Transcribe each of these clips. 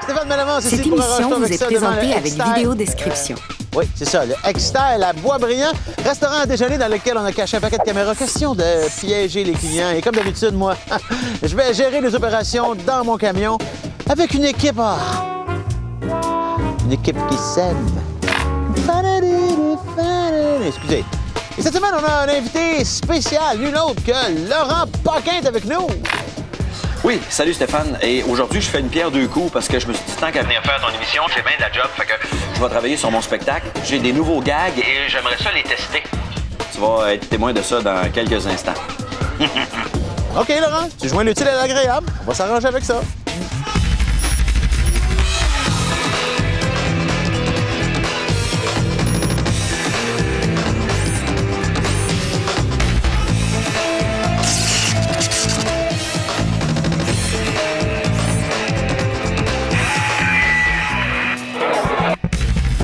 Stéphane Malamance Cette ici pour émission Arrange-toi vous avec est ça devant le présentée avec Extérieur. vidéo description. Oui, c'est ça, le Extérieur à Boisbriand, restaurant à déjeuner dans lequel on a caché un paquet de caméras. Question de piéger les clients. Et comme d'habitude, moi, je vais gérer les opérations dans mon camion avec une équipe. Une équipe qui s'aime. Excusez. Et cette semaine, on a un invité spécial, nul autre que Laurent Paquin est avec nous. Oui, salut Stéphane. Et aujourd'hui, je fais une pierre deux coups parce que je me suis dit, tant qu'à venir faire ton émission, je fais bien de la job. Fait que je vais travailler sur mon spectacle. J'ai des nouveaux gags et j'aimerais ça les tester. Tu vas être témoin de ça dans quelques instants. OK, Laurent, tu joins l'utile à l'agréable. On va s'arranger avec ça.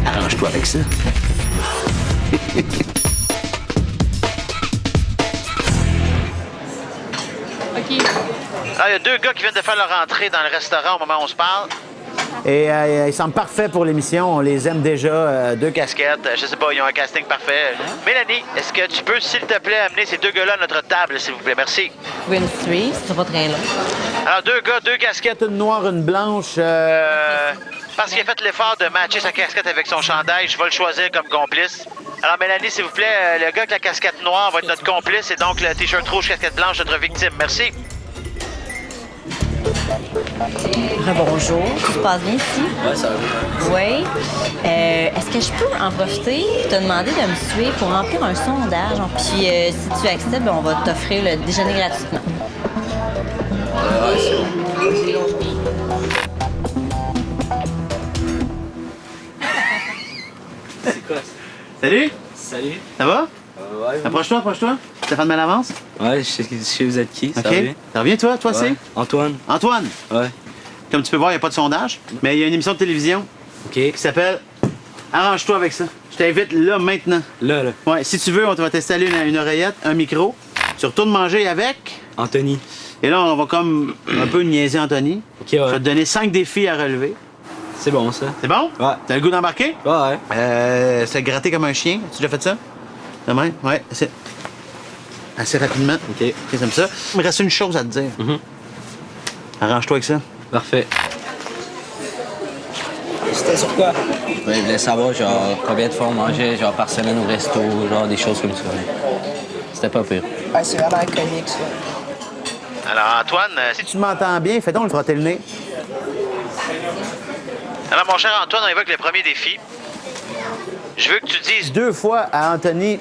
Arrange-toi avec ça. Ah, il y a deux gars qui viennent de faire leur entrée dans le restaurant au moment où on se parle. Et ils semblent parfaits pour l'émission. On les aime déjà. Deux casquettes. Je sais pas, ils ont un casting parfait. Mélanie, est-ce que tu peux, s'il te plaît, amener ces deux gars-là à notre table, s'il vous plaît? Merci. Win 3, ce sera pas très long. Alors, deux gars, deux casquettes, une noire, une blanche. Parce qu'il a fait l'effort de matcher sa casquette avec son chandail, je vais le choisir comme complice. Alors, Mélanie, s'il vous plaît, le gars avec la casquette noire va être notre complice et donc le T-shirt rouge, casquette blanche, notre victime. Merci. Rebonjour, tout se passe bien ici? Ouais, ça va. Oui. Est-ce que je peux en profiter et te demander de me suivre pour remplir un sondage? Puis si tu acceptes, ben, on va t'offrir le déjeuner gratuitement. Ouais, c'est bon. C'est quoi ça? Salut, Salut. ça va? Ouais, Approche-toi. Stéphane Malamance. ouais, je sais vous êtes qui, ça OK. va bien? Ça revient, toi? Toi, Ouais. c'est? Antoine. Antoine. Ouais. Comme tu peux voir, il n'y a pas de sondage, mais il y a une émission de télévision OK. qui s'appelle Arrange-toi avec ça. Je t'invite là, maintenant. Là. Ouais, si tu veux, on va t'installer une oreillette, un micro. Tu retournes manger avec. Anthony. Et là, on va comme un peu niaiser Anthony. OK, Je vais te ouais. donner 5 défis à relever. C'est bon, ça. C'est bon? Ouais. T'as le goût d'embarquer? Ouais. C'est gratter comme un chien. Tu as déjà fait ça? Demain? Ouais. Assez rapidement. OK. OK, j'aime ça. Il me reste une chose à te dire. Mhm. Arrange-toi avec ça. Parfait. C'était sur quoi? Ouais, je voulais savoir, genre, combien de fois on mangeait, genre, par semaine au resto, genre, des choses comme ça. C'était pas pire. Ouais, c'est vraiment comique, ça. Alors, Antoine, si tu m'entends bien, fais donc le frotter le nez. Alors, mon cher Antoine, on évoque le premier défi. Je veux que tu dises 2 fois à Anthony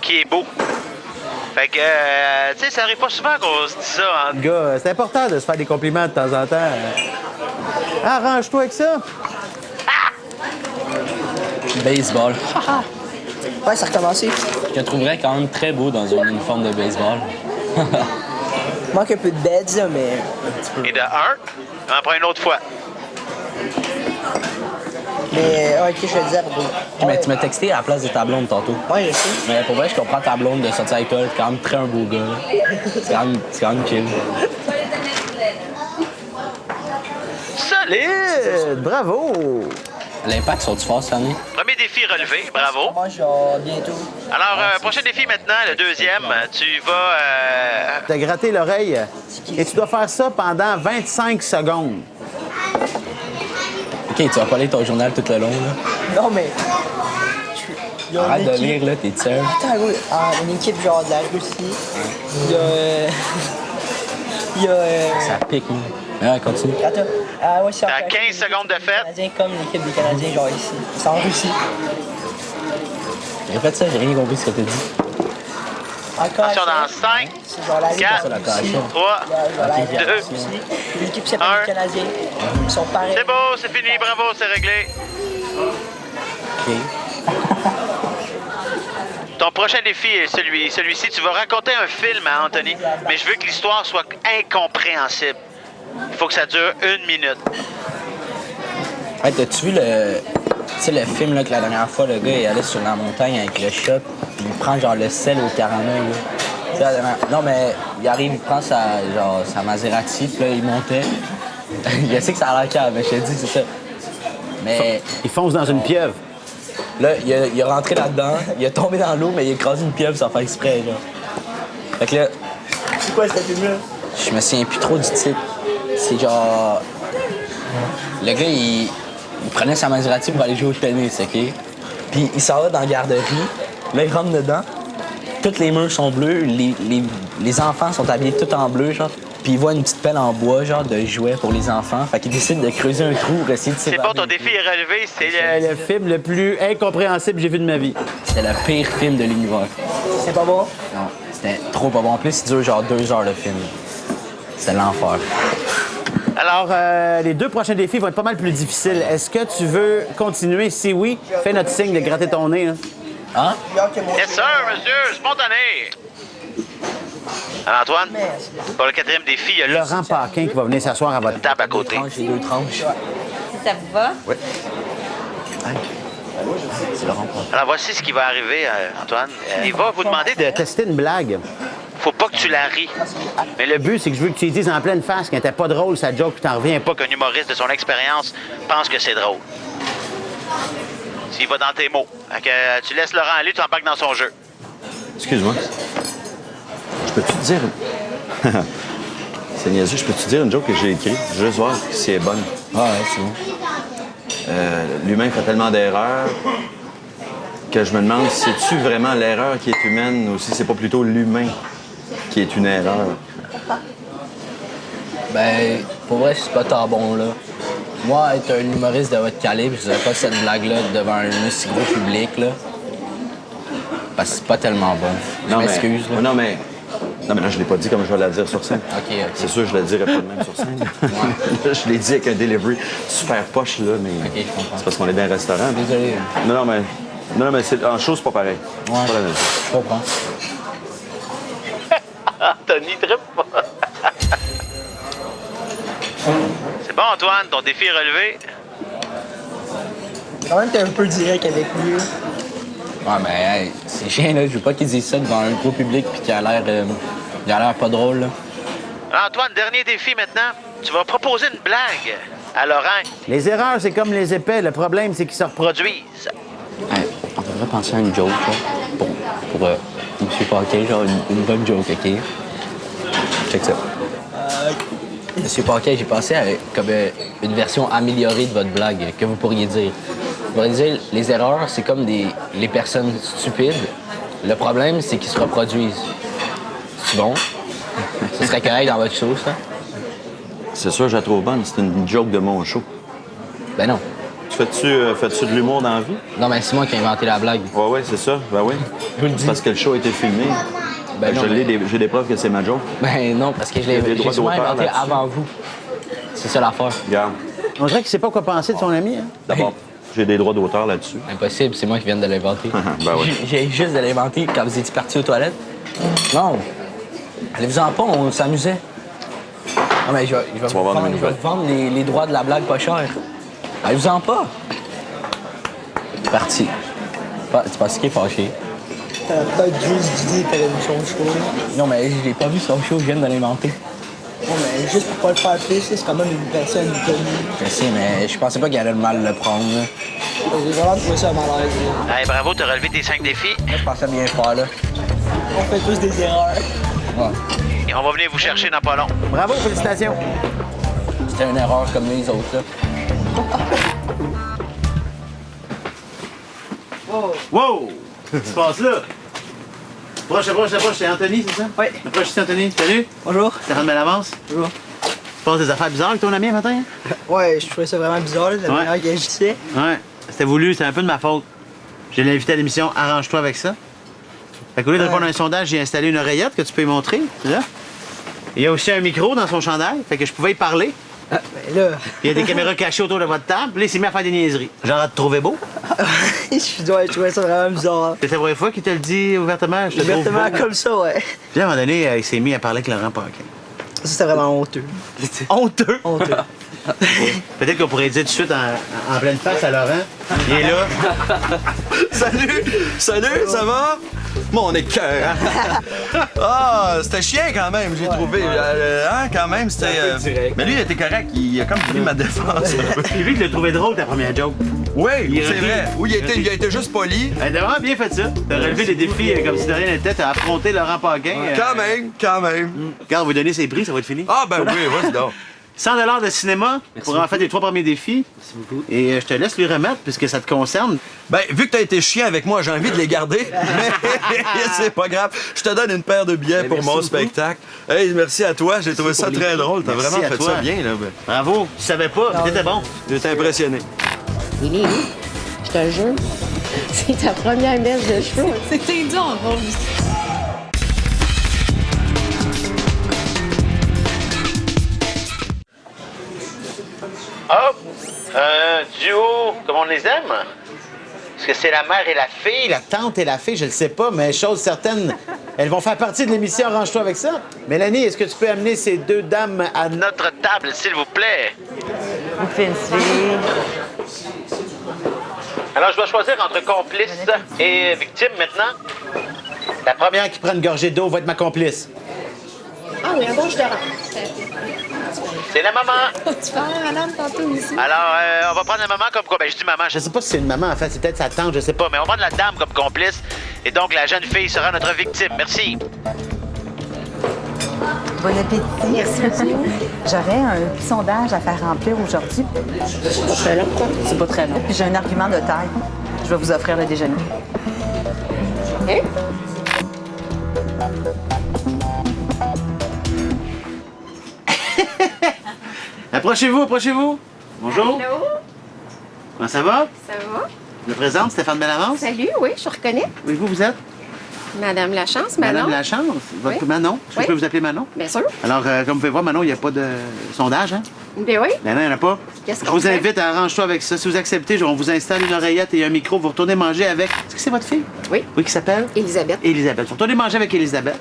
qui est beau. Fait que, tu sais, ça arrive pas souvent qu'on se dit ça, hein. Gars, c'est important de se faire des compliments de temps en temps. Arrange-toi avec ça. Baseball. Ouais, ça a recommencé. Je te trouverais quand même très beau dans une uniforme de baseball. Il manque un peu de beds, là, mais un petit peu. Et de 1, on en prend une autre fois. Mais, ok, je vais le dire, bro. Mais tu m'as texté à la place de ta blonde tantôt. Ouais, je sais. Mais pour vrai, je comprends ta blonde de sortir avec toi. T'es quand même très un beau gars. Là. C'est quand même chill. Solide! Bravo! L'impact sont-tu fort cette année? Premier défi relevé, bravo. Moi, genre, bientôt. Alors, prochain défi maintenant, le deuxième. Tu vas te gratter l'oreille et tu dois faire ça pendant 25 secondes. OK, tu vas pas lire ton journal tout le long, là. Non, mais. Il y a Arrête une de équipe- lire, là, t'es seul. Attends, gros, une équipe genre de la Russie. Il y a. Il y a. Ça pique, moi. Ouais, continue. Attends. Ah, ouais, c'est T'as 15 secondes de fête. Canadiens comme l'équipe des Canadiens, genre ici. C'est en Russie. Répète ça, j'ai rien compris ce que t'as dit. Encore. Attention dans 5, C'est genre la Ligue 4, Ça, la Russie. KHL. 3. Genre la Deux. Russie. L'équipe s'appelle Un. les Canadiens. Ils sont pareils. C'est beau, c'est fini, bravo, c'est réglé. OK. Ton prochain défi est celui-ci. Tu vas raconter un film à Anthony, mais je veux que l'histoire soit incompréhensible. Il faut que ça dure 1 minute. Hey, t'as-tu vu tu sais, le film là, que la dernière fois, le gars il allait sur la montagne avec le chat, puis il prend genre le sel au caramel. Là. Tu sais, non, mais il arrive, il prend sa Maserati, puis là, il montait. Je sais que ça a l'air calme, mais je te dis, c'est ça. Mais Il fonce dans une pieuvre. là, il est rentré là-dedans, il est tombé dans l'eau, mais il a écrasé une pieuvre sans faire exprès, genre. Fait que là, C'est quoi cette film-là? je me souviens plus trop du titre. C'est genre... Le gars, il prenait sa Maserati pour aller jouer au tennis, OK? Puis il s'en va dans la garderie. Là, il rentre dedans. Toutes les murs sont bleus. Les enfants sont habillés tout en bleu, genre. Puis il voit une petite pelle en bois, genre, de jouets pour les enfants. Fait qu'il décide de creuser un trou pour essayer de C'est bon, ton défi est relevé. C'est le film le plus incompréhensible que j'ai vu de ma vie. C'était le pire film de l'univers. C'est pas bon? Non, c'était trop pas bon. En plus, il dure genre 2 heures, le film. C'était l'enfer. Alors, les 2 prochains défis vont être pas mal plus difficiles. Est-ce que tu veux continuer? Si oui, fais notre signe de gratter ton nez. Hein? Hein? Yes, sir, monsieur, spontané. Alors, Antoine, pour le 4e défi, il y a Laurent Paquin qui va venir s'asseoir à votre table à côté. J'ai 2 tranches. Si ça vous va? C'est Laurent Paquin. Alors, voici ce qui va arriver, Antoine. Il va vous demander de tester une blague. Faut pas que tu la ris. Mais le but, c'est que je veux que tu lui dises en pleine face qu'elle était pas drôle, sa joke, puis t'en reviens pas. Pas qu'un humoriste de son expérience pense que c'est drôle. S'il va dans tes mots. Fait que, tu laisses Laurent aller, tu embarques dans son jeu. Excuse-moi. Je peux-tu te dire... C'est niaiseux. Je peux-tu dire une joke que j'ai écrite? Je veux juste voir si elle est bonne. Ah ouais, c'est bon. L'humain fait tellement d'erreurs que je me demande si c'est-tu vraiment l'erreur qui est humaine ou si c'est pas plutôt l'humain qui est une erreur. Ben, pour vrai, c'est pas tant bon, là. Moi, être un humoriste de votre calibre, je dirais pas cette blague-là devant un aussi gros public, là. Parce que c'est pas tellement bon. Je m'excuse, là. Non, mais là, je l'ai pas dit comme je vais la dire sur scène. OK. C'est sûr, je la dirais pas de même sur scène. Là, je l'ai dit avec un delivery super poche, là, mais OK, je comprends. c'est parce qu'on est dans un restaurant. Désolé. Non, mais c'est, en chose, c'est pas pareil. Ouais, C'est pas la même chose. je comprends. Anthony, trippe pas. C'est bon, Antoine, ton défi est relevé. Quand même, t'es un peu direct avec lui. Ouais, mais hey, c'est chiant, là. Je veux pas qu'ils disent ça devant un gros public puis qu'il a l'air pas drôle, là. Alors, Antoine, dernier défi maintenant. Tu vas proposer une blague à Laurent. Les erreurs, c'est comme les épais. Le problème, c'est qu'ils se reproduisent. Hey, on devrait penser à une joke, là, pour M. Paquin, genre une bonne joke, OK? Check ça. Monsieur Paquin, j'ai pensé à comme une version améliorée de votre blague que vous pourriez dire. Vous pourriez dire, les erreurs, c'est comme les personnes stupides. Le problème, c'est qu'ils se reproduisent. C'est bon? Ce serait correct dans votre show, ça? C'est sûr, je la trouve bonne. C'est une joke de mon show. Ben non. Fais-tu de l'humour dans la vie? Non, mais c'est moi qui ai inventé la blague. Ouais, c'est ça. Ben oui. Je vous le dis. Parce que le show a été filmé. Ben non, j'ai des preuves que c'est ma joke. Ben non, parce que Il y a des j'ai droits souvent d'auteur inventé là-dessus. avant vous. C'est ça l'affaire. Regarde. On dirait qu'il sait pas quoi penser de son ami. Hein? D'abord, j'ai des droits d'auteur là-dessus. Impossible, c'est moi qui viens de l'inventer. Ben oui. J'ai juste de l'inventer quand vous étiez partis aux toilettes. Non. Allez-vous-en pas, on s'amusait. Non, mais je vais vas voir dans mes nouvelles. vous vendre les droits de la blague pas cher. Allez-vous-en pas. C'est parti. Tu penses qu'il est fâché? T'as peut-être juste d'idées pour une chose show. Non, mais je l'ai pas vu son show, je viens de l'inventer. Non, mais juste pour pas le faire plus, c'est quand même une personne connue. Je sais, mais je pensais pas qu'il allait mal le prendre, là. J'ai vraiment trouvé ça malaise. Là. Hey, bravo, t'as relevé tes 5 défis. Moi, je pensais bien faire, là. On fait tous des erreurs. Ouais. Et on va venir vous chercher dans pas long. Bravo, félicitations. C'était une erreur comme les autres, là. Wow! Qu'est-ce qui se passe là? Approche, c'est Anthony, c'est ça? Oui. Approche ici, Anthony. Salut. Bonjour. Stéphane Bellavance. Bonjour. Tu passes des affaires bizarres avec ton ami un matin? Hein? Ouais, je trouvais ça vraiment bizarre, là, la Ouais. manière qu'il agissait. Ouais. C'était voulu, c'est un peu de ma faute. J'ai invité à l'émission Arrange-toi avec ça. Fait qu'au lieu de répondre à un sondage, j'ai installé une oreillette que tu peux y montrer. C'est là. Il y a aussi un micro dans son chandail, fait que je pouvais y parler. Ah, ben là. Il y a des caméras cachées autour de votre table. Puis là, il s'est mis à faire des niaiseries. Genre à te trouver beau. Je trouvais ça vraiment bizarre. C'est la première fois qu'il te le dit ouvertement. Je te trouve Ouvertement beau. comme ça, ouais. Puis à un moment donné, il s'est mis à parler avec Laurent Paquin. Ça, c'était vraiment honteux. Honteux. Honteux. Peut-être qu'on pourrait dire tout de suite en pleine face à Laurent. Il est là. Salut, ça va? Mon écœur! Ah, c'était chiant quand même, j'ai trouvé. Quand même, c'était. Mais lui, il était correct. Il a comme pris ma défense un peu. Puis lui, il l'a trouvé drôle, ta première joke. Oui, Il c'est rit. vrai. Oui, il a été juste poli. T'as vraiment bien fait ça. T'as relevé des défis comme si de rien n'était. T'as affronté Laurent Paquin. Quand même. Regarde, vous donnez ses prix, ça va être fini. Ah, ben oui, vas-y donc. 100 $ de cinéma pour en faire les 3 premiers défis. Merci beaucoup. Et je te laisse lui remettre puisque ça te concerne. Ben, vu que t'as été chiant avec moi, j'ai envie de les garder. Mais c'est pas grave. Je te donne une paire de billets pour mon spectacle. Hey, merci à toi. J'ai trouvé ça très drôle. T'as Merci vraiment à fait toi. ça bien, là. Ben. Bravo. Tu savais pas, mais t'étais bon. J'étais impressionné. Lily, je te jure, c'est ta première mèche de cheveux. C'était dur en gros. Hop! Un duo comme on les aime. Est-ce que c'est la mère et la fille, la tante et la fille, je ne sais pas, mais chose certaine, elles vont faire partie de l'émission Arrange-toi avec ça. Mélanie, est-ce que tu peux amener ces deux dames à notre table, s'il vous plaît? Alors, je dois choisir entre complice et victime maintenant. La première qui prend une gorgée d'eau va être ma complice. Ah oui, bon, je te rends. C'est la maman. Tu parles à madame tantôt aussi. Alors, on va prendre la maman comme... Ben, je dis maman, je sais pas si c'est une maman, en fait, c'est peut-être sa tante, je sais pas, mais on va prendre la dame comme complice. Et donc, la jeune fille sera notre victime. Merci. Bon appétit. Merci beaucoup. J'aurais un petit sondage à faire remplir aujourd'hui. C'est pas très long, quoi. C'est pas très long. Puis j'ai un argument de taille. Je vais vous offrir le déjeuner. Hein? Approchez-vous, approchez-vous. Bonjour. Allô? Comment ça va? Ça va? Je me présente, Stéphane Bellavance. Salut, oui, je reconnais. Oui, vous êtes? Madame Lachance, Manon. Madame Lachance. Votre Oui. Manon. Est-ce que Oui. je peux vous appeler Manon? Bien sûr. Alors, comme vous pouvez voir, Manon, il n'y a pas de sondage, hein? Ben oui. Ben non, il n'y en a pas. Qu'est-ce Je qu'on vous fait? invite à arranger-toi avec ça. Si vous acceptez, on vous installe une oreillette et un micro. Vous retournez manger avec... Est-ce que c'est votre fille? Oui. Oui, qui s'appelle? Élisabeth. Elisabeth. Vous retournez manger avec Elisabeth.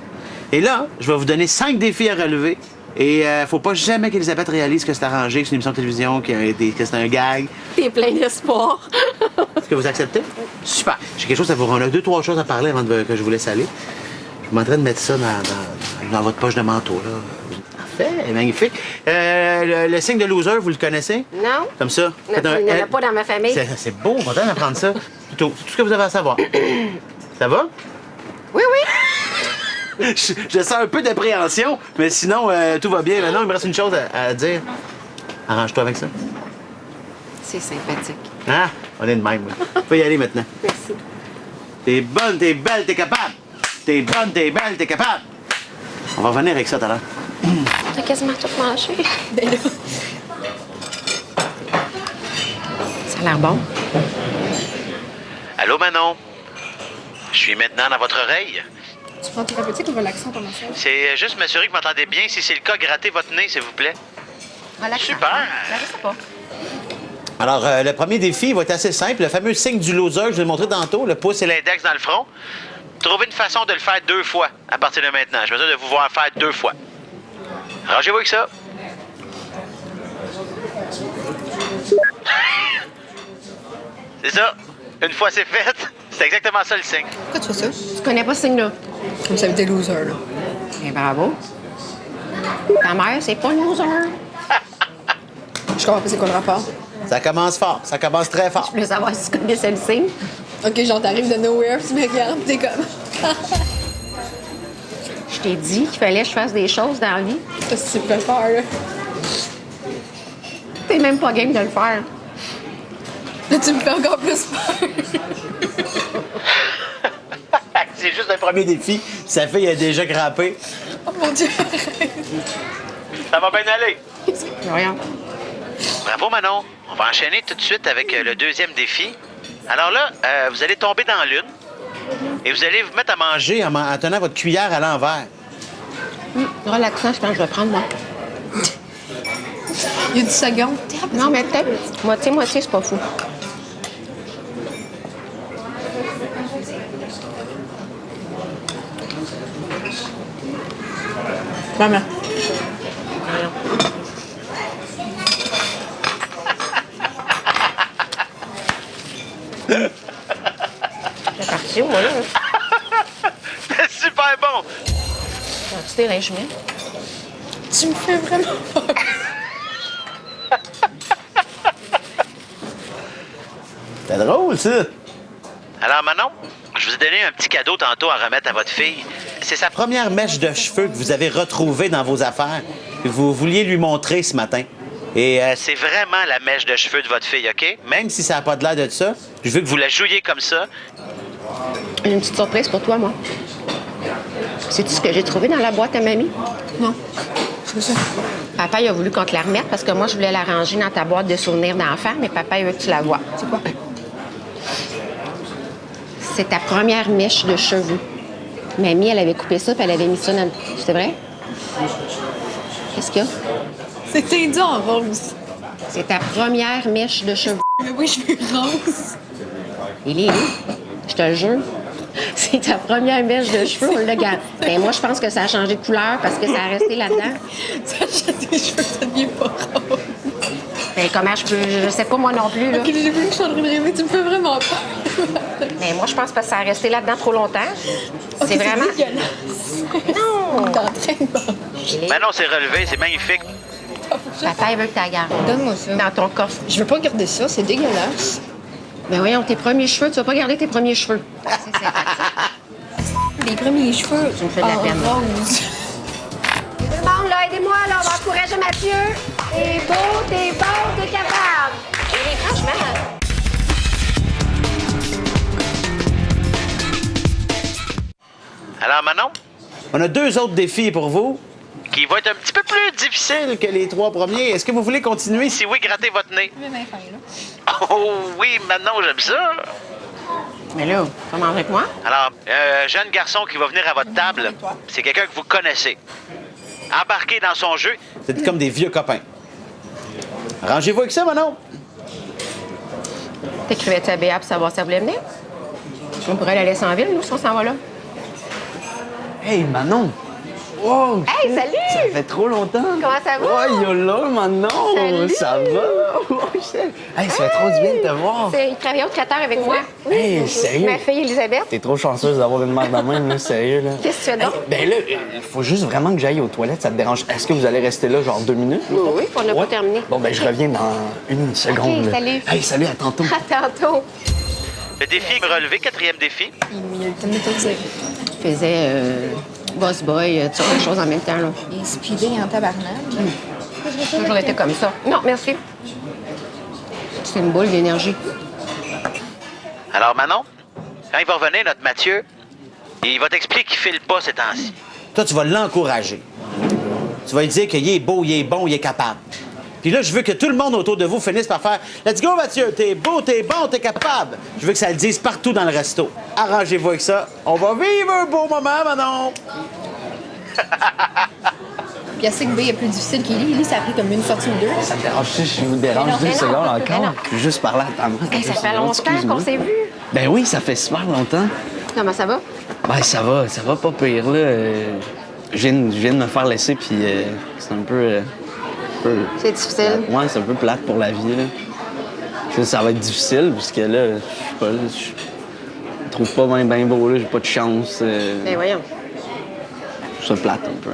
Et là, je vais vous donner 5 défis à relever. Et faut pas jamais qu'Elisabeth réalise que c'est arrangé, que c'est une émission de télévision, que c'est un gag. T'es plein d'espoir. Est-ce que vous acceptez? Super. J'ai quelque chose à vous rendre. 2-3 choses à parler avant que je vous laisse aller. Je suis en train de mettre ça dans votre poche de manteau, là. Parfait, magnifique. Le signe de loser, vous le connaissez? Non. Comme ça. Il n'y en a pas dans ma famille. C'est beau, content d'apprendre ça. C'est tout ce que vous avez à savoir. Ça va? Oui, oui. Je sens un peu d'appréhension, mais sinon, tout va bien. Maintenant, il me reste une chose à dire. Arrange-toi avec ça. C'est sympathique. Ah, on est de même. Oui. Tu peux y aller maintenant. Merci. T'es bonne, t'es belle, t'es capable. T'es bonne, t'es belle, t'es capable. On va revenir avec ça tout à l'heure. T'as quasiment tout mangé. Ben là. Ça a l'air bon. Allô, Manon? Je suis maintenant dans votre oreille. Tu prends thérapeutique ou relaxant ton massage? C'est juste m'assurer que vous m'entendez bien. Si c'est le cas, grattez votre nez, s'il vous plaît. Relaxant. Super. Je sais pas. Alors, le premier défi va être assez simple. Le fameux signe du loser que je vous ai montré tantôt, le pouce et l'index dans le front. Trouvez une façon de le faire 2 fois à partir de maintenant. J'ai besoin de vous voir faire 2 fois. Arrangez-vous avec ça. C'est ça. Une fois c'est fait, c'est exactement ça le signe. Pourquoi tu fais ça? Tu connais pas ce signe-là? Comme ça veut dire loser, là. Eh bravo. Ta mère, c'est pas une loser. Je comprends pas c'est quoi le rapport. Ça commence fort. Ça commence très fort. Je voulais savoir si tu connaissais le signe. Ok, genre t'arrives de nowhere, puis tu me regardes, t'es comme. Je t'ai dit qu'il fallait que je fasse des choses dans la vie. Ça, c'est pas peur, là. T'es même pas game de le faire. Là, tu me fais encore plus peur. C'est juste un premier défi. Sa fille a déjà grimpé. Oh mon Dieu. Ça va bien aller. Rien. Bravo, Manon. On va enchaîner tout de suite avec le deuxième défi. Alors là, vous allez tomber dans l'une et vous allez vous mettre à manger en tenant votre cuillère à l'envers. Relaxant, je pense que je vais prendre, moi. Il y a du second. Non, mais peut-être moitié, c'est pas fou. Maman. C'est parti, moi, là. bon. Tu t'es réjoui? Tu me fais vraiment peur. C'est drôle, ça. Alors, Manon, je vous ai donné un petit cadeau tantôt à remettre à votre fille. C'est sa Première mèche de cheveux que vous avez retrouvée dans vos affaires, que vous vouliez lui montrer ce matin. Et C'est vraiment la mèche de cheveux de votre fille, OK? même si ça n'a pas de l'air de ça, je veux que Vous la jouiez comme ça. J'ai une petite surprise pour toi, moi. Sais-tu ce que j'ai trouvé dans la boîte à mamie? Non. C'est ça. Papa, il a voulu qu'on te la remette parce que moi, je voulais la ranger dans ta boîte de souvenirs d'enfant, mais papa, il veut que tu la vois. C'est quoi? C'est ta première mèche de cheveux. Mamie, elle avait coupé ça puis elle avait mis ça dans... C'est vrai? Qu'est-ce qu'il y a? C'est teint en rose. C'est ta première mèche de cheveux. Mais oui, je veux rose. Lily, je te le jure, c'est ta première mèche de cheveux, on le garde. Ben moi, je pense que ça a changé de couleur parce que ça a resté là-dedans. Ça achète des cheveux, ça devient pas rose. Ben comment je peux... Je sais pas moi non plus, là. Ok, j'ai vu que je suis en train de rêver, tu me fais vraiment peur. Mais moi, je pense parce que ça a resté là-dedans trop longtemps. Ok, C'est vraiment... dégueulasse. Non! T'es en train de manger. Manon, c'est relevé, c'est magnifique. Papa, il veut que tu la gardes. Donne-moi ça. Dans ton coffre. Je veux pas garder ça, c'est dégueulasse. Mais voyons, tes premiers cheveux, tu vas pas garder tes premiers cheveux. C'est Les premiers cheveux. Tu me fais de la en peine. rose. Tout le monde, là, aidez-moi, là, on va encourager Mathieu. T'es beau, t'es bon, t'es capable. Et franchement... Alors, Manon, on a 2 autres défis pour vous, qui va être un petit peu plus difficile. difficiles que les 3 premiers. Est-ce que vous voulez continuer? Si oui, grattez votre nez. Mais bien fin, là. Oh oui, Manon, j'aime ça. Mais là, tu vas manger avec moi? Alors, un jeune garçon qui va venir à votre table, c'est quelqu'un que vous connaissez. Embarqué dans son jeu. C'est comme des vieux copains. Arrangez-vous avec ça, Manon? T'écrivais-tu à Béa pour savoir si elle voulait venir? On pourrait la laisser en ville, nous, si on s'en va là. Hey, Manon! Wow! Hey, salut! Ça fait trop longtemps! Comment ça va? Oh, yolo, Manon! Salut! Ça va? Oh, shit. Hey, ça fait trop du bien de te voir! Il travaillait au traiteur avec moi. Hey, sérieux? Ma fille, Elisabeth. T'es trop chanceuse d'avoir une mère de même, là, sérieux, là. Qu'est-ce que tu fais donc? Ben là, il faut juste vraiment que j'aille aux toilettes, ça te dérange? Est-ce que vous allez rester là, genre 2 minutes? Oui, oui, puis on n'a pas terminé. Bon, ben je reviens dans 1 seconde. OK, là. salut. Hey, salut, à tantôt. À tantôt. Le défi est relevé, 4e défi. Il a le temps de tout dire. Je faisais boss boy, toutes sortes de choses en même temps, là. Il est speedé en tabarnak. J'ai toujours été comme ça. Non, merci. C'est une boule d'énergie. Alors, Manon, quand il va revenir, notre Mathieu, il va t'expliquer qu'il file pas ces temps-ci. Toi, tu vas l'encourager. Tu vas lui dire qu'il est beau, il est bon, il est capable. Puis là, je veux que tout le monde autour de vous finisse par faire « Let's go, Mathieu! T'es beau, t'es bon, t'es capable! » Je veux que ça le dise partout dans le resto. Arrangez-vous avec ça. On va vivre un beau moment, Manon! Puis elle sait que B est plus difficile qu'Élie. Élie, ça a pris comme une sortie ou 2. Ça me dérange si je vous dérange 2 non, secondes mais non. encore? Je veux juste parler à ta main. Hey, ça fait longtemps qu'on s'est vus. Ben oui, ça fait super longtemps. Comment ça va? Ben ça va pas pire, là. Je viens de me faire laisser, puis c'est un peu... C'est difficile. Ouais, c'est un peu plate pour la vie, là. Ça va être difficile, parce que là, je sais pas, là, je trouve pas bien beau, là, j'ai pas de chance. Ben voyons. Je trouve ça plate un peu.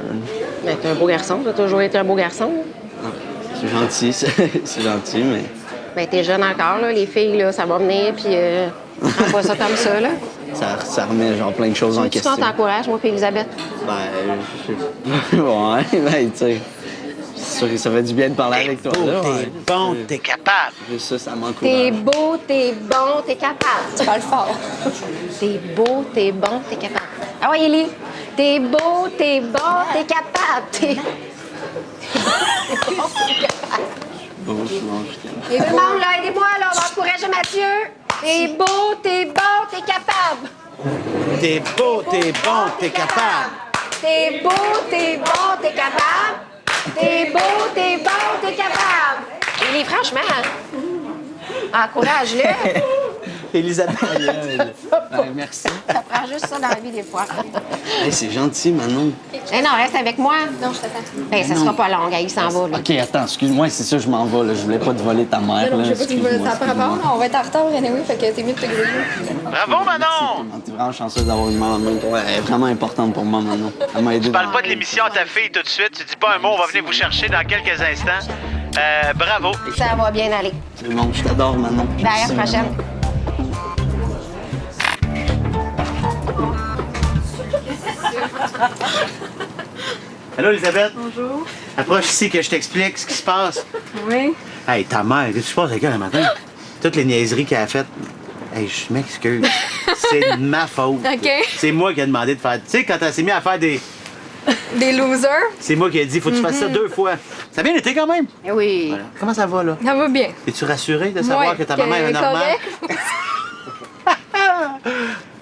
Ben, t'es un beau garçon. T'as toujours été un beau garçon. C'est gentil, c'est gentil, mais... Ben, t'es jeune encore, là. Les filles, là, ça va venir, puis prends pas ça comme ça, là. Ça remet genre plein de choses en Tu question. t'encourages, moi, puis Elisabeth. Ben, je sais pas. Ouais, ben, tu sais. C'est sûr que ça fait du bien de parler avec toi, là. T'es bon, t'es capable. Juste ça m'encourage. T'es beau, t'es bon, t'es capable. Tu parles fort. T'es beau, t'es bon, t'es capable. Ah ouais, Élie. T'es beau, t'es bon, t'es capable. T'es... Bon, je mange. Et tout le monde, là, aidez-moi, là, on va encourager Mathieu. T'es beau, t'es bon, t'es capable. T'es beau, t'es bon, t'es capable. T'es beau, t'es bon, t'es capable. T'es beau, t'es bon, t'es capable. Élie, franchement, encourage-le. Elisabeth. Merci. Ça prend juste ça dans la vie des fois. Hey, c'est gentil, Manon. Eh non, reste avec moi. Non, je t'attends. Ben, ça sera pas long, il s'en va, là. OK, attends, excuse-moi, c'est ça, je m'en vais. Là. Je voulais pas te voler ta mère. Non, là, je sais pas si excuse-moi, ça par rapport. On va être en retard, anyway, fait que c'est mieux de te griller. Bravo, Manon! T'es vraiment chanceuse d'avoir une maman. Ouais, elle est vraiment importante pour moi, Manon. Elle m'a aidé. Tu parles pas de l'émission à ta fille tout de suite. Tu dis pas un mot, on va venir vous chercher dans quelques instants. Bravo. Ça va bien aller. C'est bon, je t'adore, Manon. Ben, à la prochaine. Allô, Elisabeth? Bonjour. Approche ici que je t'explique ce qui se passe. Oui. Hey, ta mère, qu'est-ce que tu passes avec elle le matin? Toutes les niaiseries qu'elle a faites. Hey, je m'excuse. C'est de ma faute. OK. C'est moi qui ai demandé de faire. Tu sais, quand elle s'est mise à faire des. Des losers. C'est moi qui ai dit, faut que tu fasses ça 2 fois. Ça a bien été quand même. Eh oui. Voilà. Comment ça va, là? Ça va bien. Es-tu rassurée de savoir Ouais, que ta maman est normale? correct.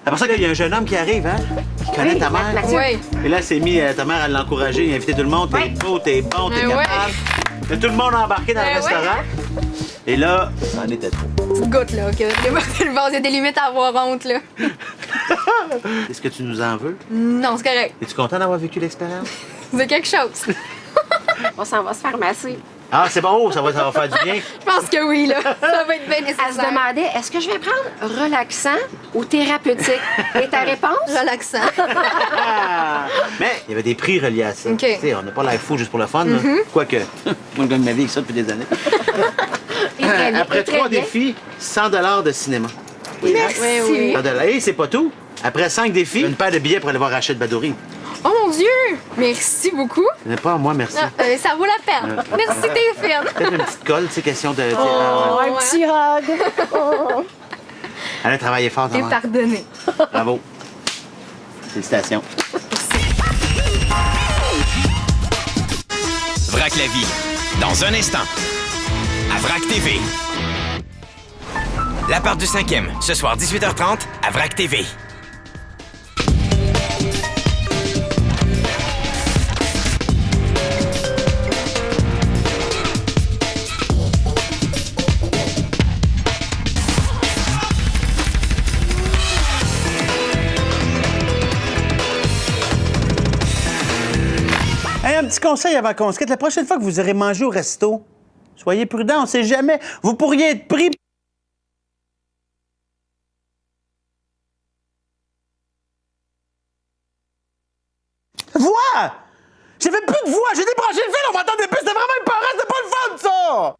C'est pour ça qu'il y a un jeune homme qui arrive, hein? Qui connaît ta mère. Oui. Et là, c'est mis ta mère à l'encourager, à inviter tout le monde. T'es beau, t'es bon, t'es Ouais. capable. Là, tout le monde a embarqué dans le Ouais. restaurant. Et là, ça en était trop. Petite goutte, là. OK. Le vase, il y a des limites à avoir honte, là. Est-ce que tu nous en veux? Non, c'est correct. Es-tu content d'avoir vécu l'expérience? C'est quelque chose. On s'en va se faire masser. Ah, c'est bon, ça va faire du bien. Je pense que oui, là. Ça va être bien Elle se nécessaire. demandait, est-ce que je vais prendre relaxant ou thérapeutique? Et ta réponse? Relaxant. Ah! Mais il y avait des prix reliés à ça. OK. Tu sais, on n'a pas l'air fou juste pour le fun. Là. Quoique, moi, je gagne ma vie avec ça depuis des années. Après 3 défis, 100 $ de cinéma. Merci. Oui. 100 $. Et c'est pas tout. Après 5 défis, une paire de billets pour aller voir Rachid Badouri. Oh mon Dieu! Merci beaucoup. Ce n'est pas moi, merci. Ah, ça vaut la peine. Merci, t'es fine. Peut-être une petite colle, tu sais, question de. Oh, Un petit hug. Elle a travaillé fort, ta T'es mère. pardonné. Bravo. Félicitations. Vrac la vie, dans un instant, à Vrac TV. La part du 5e, ce soir 18h30, à Vrac TV. Hey, un petit conseil avant qu'on se quitte. La prochaine fois que vous irez manger au resto, soyez prudents, on ne sait jamais. Vous pourriez être pris. Voix! J'ai fait plus de voix! J'ai débranché le fil, on m'entendait plus! C'était vraiment épeurant, c'était pas le fun, ça!